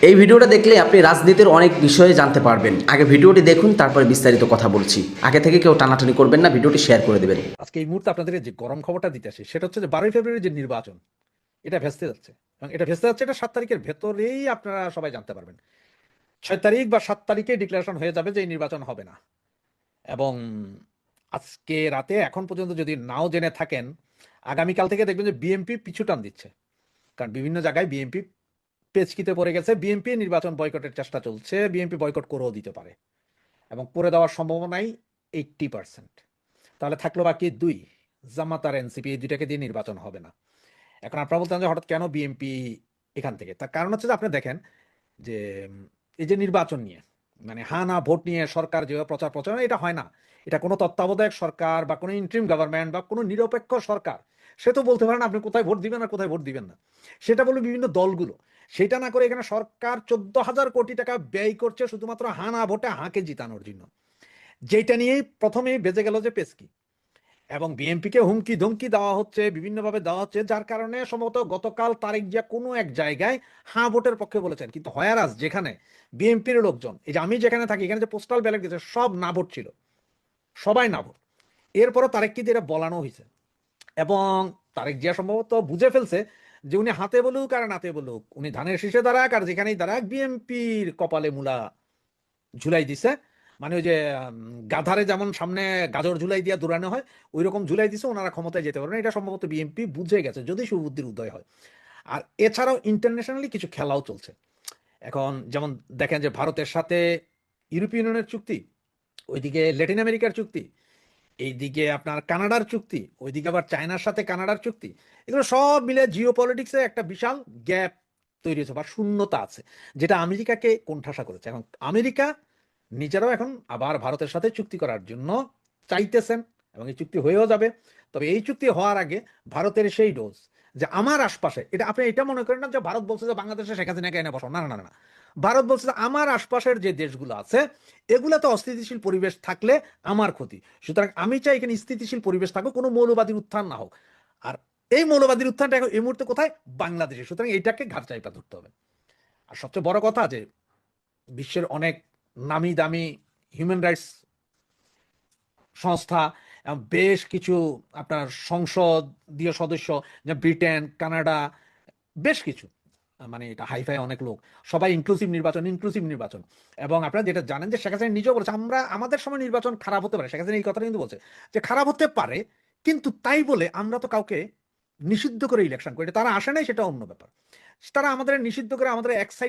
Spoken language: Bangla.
এই ভিডিওটা দেখলে আপনি রাজনীতির অনেক বিষয়ে জানতে পারবেন। আগে ভিডিওটি দেখুন, তারপরে বিস্তারিত কথা বলছি। আগে থেকে কেউ টানাটানি করবেন না, ভিডিওটি শেয়ার করে দেবেন। আজকে এই মুহূর্তে আপনাদের যে গরম খবরটা দিতে আসি সেটা হচ্ছে যে 12ই ফেব্রুয়ারি যে নির্বাচন, এটা ভেস্তে যাচ্ছে। এবং এটা ভেস্তে যাচ্ছে, এটা 7 তারিখের ভেতরেই আপনারা সবাই জানতে পারবেন। 6 তারিখ বা 7 তারিখে ডিক্লারেশন হয়ে যাবে যে এই নির্বাচন হবে না। এবং আজকে রাতে এখন পর্যন্ত যদি নাও জেনে থাকেন, আগামীকাল থেকে দেখবেন যে বিএনপি পিছু টান দিচ্ছে। কারণ বিভিন্ন জায়গায় বিএনপি পেচকিতে পড়ে গেছে, বিএনপি নির্বাচন বয়কটের চেষ্টা চলছে, বিএনপি বয়কট করেও দিতে পারে এবং করে দেওয়ার সম্ভাবনাই 80%। তাহলে থাকলো বাকি দুই, জামাত আর এনসিপি, এই দুইটাকে দিয়ে নির্বাচন হবে না। এখন আপনারা বলতেন যে হঠাৎ কেন বিএনপি এখান থেকে, তার কারণ হচ্ছে যে আপনি দেখেন যে এই যে নির্বাচন নিয়ে মানে হা না ভোট নিয়ে সরকার যেভাবে প্রচার প্রচারণা, এটা হয় না। এটা কোনো তত্ত্বাবধায়ক সরকার বা কোনো ইন্টারিম গভর্নমেন্ট বা কোনো নিরপেক্ষ সরকার, সে তো বলতে পারেন আপনি কোথায় ভোট দিবেন আর কোথায় ভোট দিবেন না, সেটা বলবে বিভিন্ন দলগুলো। সেটা না করে এখানে সরকার 14,000 কোটি টাকা ব্যয় করছে শুধুমাত্র হা না ভোটে হাকে জিতানোর জন্য। যেটা নিয়েই প্রথমেই বেজে গেল যে পেস্কি, এবং বিএনপিকে হুমকি ধমকি দেওয়া হচ্ছে, বিভিন্নভাবে দেওয়া হচ্ছে, যার কারণে সম্ভবত গতকাল তারেক জিয়া কোনো এক জায়গায় হ্যাঁ ভোটের পক্ষে বলেছেন। কিন্তু হয়ারাজ যেখানে বিএনপির লোকজন, এই যে আমি যেখানে থাকি এখানে যে পোস্টাল ব্যালট দিয়েছে সব না ভোট ছিল, সবাই না ভোট। এরপরও তারেক কিন্তু এটা বলানো হয়েছে এবং তারেক জিয়া সম্ভবত বুঝে ফেলছে যে উনি হাতে বলুক আর নাতে বলুক, উনি ধানের শীষে দাঁড়াক আর যেখানেই দাঁড়াক, বিএনপির কপালে মূলা ঝুলাই দিছে। মানে ওই যে গাধারে যেমন সামনে গাজর ঝুলাই দিয়ে দৌড়ানো হয়, ওই রকম ঝুলাই দিছে, ওনারা ক্ষমতায় যেতে পারবেন। এটা সম্ভবত বিএনপি বুঝে গেছে যদি সুবুদ্ধির উদয় হয়। আর এছাড়াও ইন্টারন্যাশনালি কিছু খেলাও চলছে এখন। যেমন দেখেন যে ভারতের সাথে ইউরোপীয় ইউনিয়নের চুক্তি, ওইদিকে ল্যাটিন আমেরিকার চুক্তি, এইদিকে আপনার কানাডার চুক্তি, ওইদিকে আবার চায়নার সাথে কানাডার চুক্তি, এগুলো সব মিলে জিও পলিটিক্সে একটা বিশাল গ্যাপ তৈরি হয়েছে বা শূন্যতা আছে, যেটা আমেরিকাকে কোণঠাসা করেছে। এখন আমেরিকা নিজেরাও এখন আবার ভারতের সাথে চুক্তি করার জন্য চাইতেছেন এবং এই চুক্তি হয়েও যাবে। তবে এই চুক্তি হওয়ার আগে ভারতের সেই ডোজ, যে আমার আশপাশে, এটা আপনি এটা মনে করেন না যে ভারত বলছে যে বাংলাদেশে শেখ হাসিনাকে এনে বসো, না না না না। ভারত বলছে যে আমার আশপাশের যে দেশগুলো আছে এগুলাতে অস্থিতিশীল পরিবেশ থাকলে আমার ক্ষতি, সুতরাং আমি চাই এখানে স্থিতিশীল পরিবেশ থাকুক, কোনো মৌলবাদীর উত্থান না হোক। আর এই মৌলবাদীর উত্থানটা এখন এই মুহূর্তে কোথায়? বাংলাদেশে। সুতরাং এইটাকে ঘাট চাইপা ধরতে হবে। আর সবচেয়ে বড় কথা যে বিশ্বের অনেক নামি দামি হিউম্যান রাইটস সংস্থা এবং বেশ কিছু আপনার সংসদীয় সদস্য, যে ব্রিটেন, কানাডা, বেশ কিছু, মানে এটা হাইফাই অনেক লোক, সবাই ইনক্লুসিভ নির্বাচন, ইনক্লুসিভ নির্বাচন। এবং আপনারা যেটা জানেন যে শেখ হাসিনা নিজেও বলছে আমরা আমাদের সময় নির্বাচন খারাপ হতে পারে, শেখ হাসিনা এই কথাটা কিন্তু বলছে যে খারাপ হতে পারে, কিন্তু তাই বলে আমরা তো কাউকে নিষিদ্ধ করে ইলেকশন করি, তারা আসে নাই সেটা অন্য ব্যাপার। তারা আমাদের নিষিদ্ধ করে আমাদের এক সাইড